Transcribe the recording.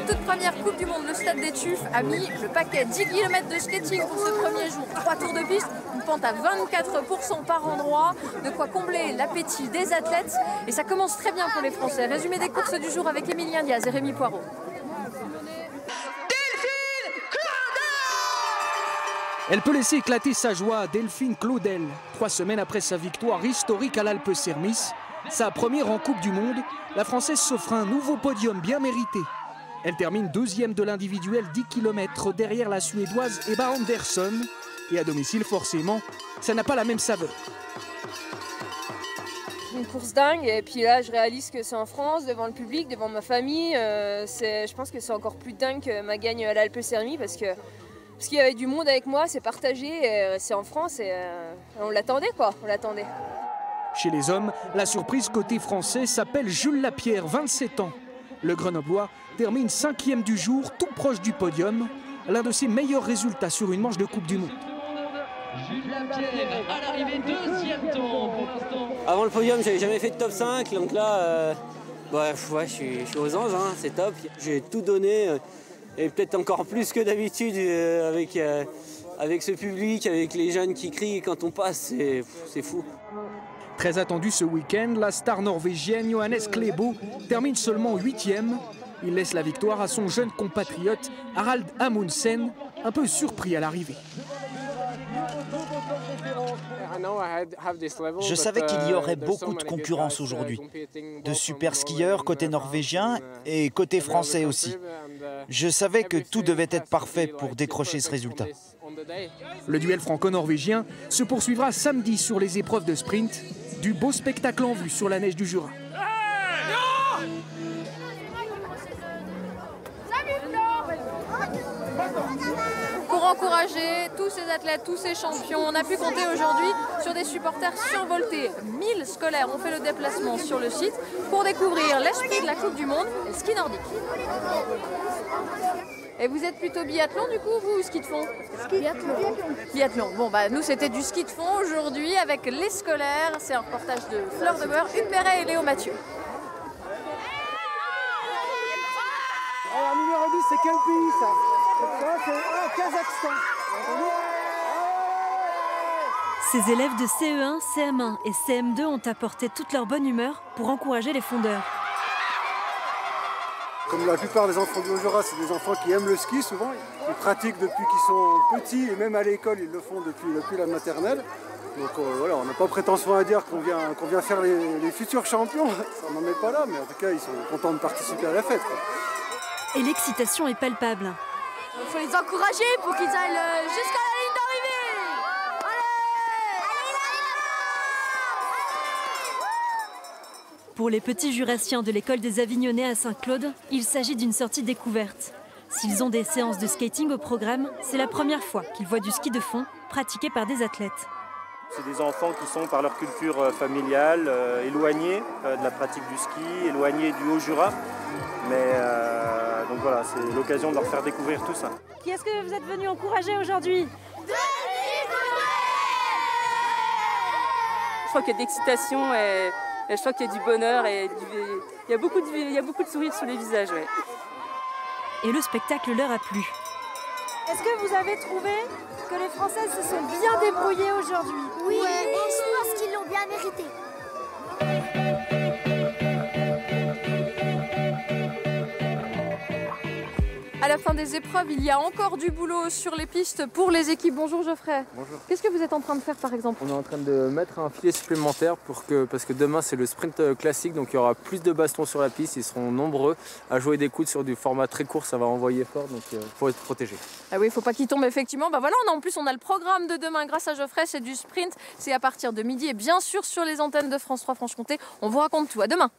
toute première Coupe du Monde, le Stade des Tuffes a mis le paquet 10 km de skating pour ce premier jour. 3 tours de piste, une pente à 24% par endroit, de quoi combler l'appétit des athlètes. Et ça commence très bien pour les Français. Résumé des courses du jour avec Emilien Diaz et Rémi Poirot. Elle peut laisser éclater sa joie à Delphine Claudel. 3 semaines après sa victoire historique à l'Alpe-Sermis, sa première en Coupe du Monde, la Française s'offre un nouveau podium bien mérité. Elle termine deuxième de l'individuel 10 km derrière la Suédoise Ebba Andersson. Et à domicile, forcément, ça n'a pas la même saveur. Une course dingue, et puis là je réalise que c'est en France, devant le public, devant ma famille. Je pense que c'est encore plus dingue que ma gagne à l'Alpe-Sermis parce qu'il y avait du monde avec moi, c'est partagé, c'est en France et on l'attendait quoi, on l'attendait. Chez les hommes, la surprise côté français s'appelle Jules Lapierre, 27 ans. Le Grenoblois termine 5e du jour, tout proche du podium, l'un de ses meilleurs résultats sur une manche de Coupe du Monde. Jules Lapierre à l'arrivée, 2e temps pour l'instant. Avant le podium, j'avais jamais fait de top 5, donc là, je suis aux anges, hein, c'est top. J'ai tout donné. Et peut-être encore plus que d'habitude avec ce public, avec les jeunes qui crient quand on passe, c'est fou. Très attendu ce week-end, la star norvégienne Johannes Klæbo termine seulement 8e. Il laisse la victoire à son jeune compatriote Harald Amundsen, un peu surpris à l'arrivée. Je savais qu'il y aurait beaucoup de concurrence aujourd'hui, de super skieurs côté norvégien et côté français aussi. Je savais que tout devait être parfait pour décrocher ce résultat. Le duel franco-norvégien se poursuivra samedi sur les épreuves de sprint. Du beau spectacle en vue sur la neige du Jura. Pour encourager tous ces athlètes, tous ces champions, on a pu compter aujourd'hui sur des supporters survoltés. 1000 scolaires ont fait le déplacement sur le site pour découvrir l'esprit de la Coupe du Monde et le ski nordique. Et vous êtes plutôt biathlon du coup, vous, ou ski de fond? Biathlon. Biathlon. Bon, bah nous c'était du ski de fond aujourd'hui avec les scolaires. C'est un reportage de Fleur de Beurre, Hugues Perret et Léo Mathieu. Alors, numéro 10, c'est quel pays ça? Ça, c'est Kazakhstan. Ces élèves de CE1, CM1 et CM2 ont apporté toute leur bonne humeur pour encourager les fondeurs. Comme la plupart des enfants du Jura, c'est des enfants qui aiment le ski souvent. Ils pratiquent depuis qu'ils sont petits et même à l'école, ils le font depuis la maternelle. Donc voilà, on n'a pas prétention à dire qu'on vient faire les futurs champions. Ça n'en est pas là, mais en tout cas, ils sont contents de participer à la fête, quoi. Et l'excitation est palpable. Il faut les encourager pour qu'ils aillent jusqu'à la ligne d'arrivée. Pour les petits jurassiens de l'école des Avignonnais à Saint-Claude, il s'agit d'une sortie découverte. S'ils ont des séances de skating au programme, c'est la première fois qu'ils voient du ski de fond pratiqué par des athlètes. C'est des enfants qui sont, par leur culture familiale, éloignés de la pratique du ski, éloignés du Haut-Jura. Mais donc voilà, c'est l'occasion de leur faire découvrir tout ça. Qui est-ce que vous êtes venu encourager aujourd'hui? Je crois qu'il y a de l'excitation et je crois qu'il y a du bonheur et il y a beaucoup de sourires sur les visages. Ouais. Et le spectacle leur a plu. Est-ce que vous avez trouvé que les Françaises se sont bien débrouillées aujourd'hui? Oui, et je pense qu'ils l'ont bien mérité. À la fin des épreuves, il y a encore du boulot sur les pistes pour les équipes. Bonjour Geoffrey. Bonjour. Qu'est-ce que vous êtes en train de faire par exemple? On est en train de mettre un filet supplémentaire parce que demain c'est le sprint classique, donc il y aura plus de bastons sur la piste, ils seront nombreux à jouer des coudes sur du format très court, ça va envoyer fort, donc il faut être protégé. Ah oui, il ne faut pas qu'ils tombent effectivement. Bah voilà, en plus on a le programme de demain grâce à Geoffrey, c'est du sprint, c'est à partir de midi et bien sûr sur les antennes de France 3 Franche-Comté. On vous raconte tout, à demain.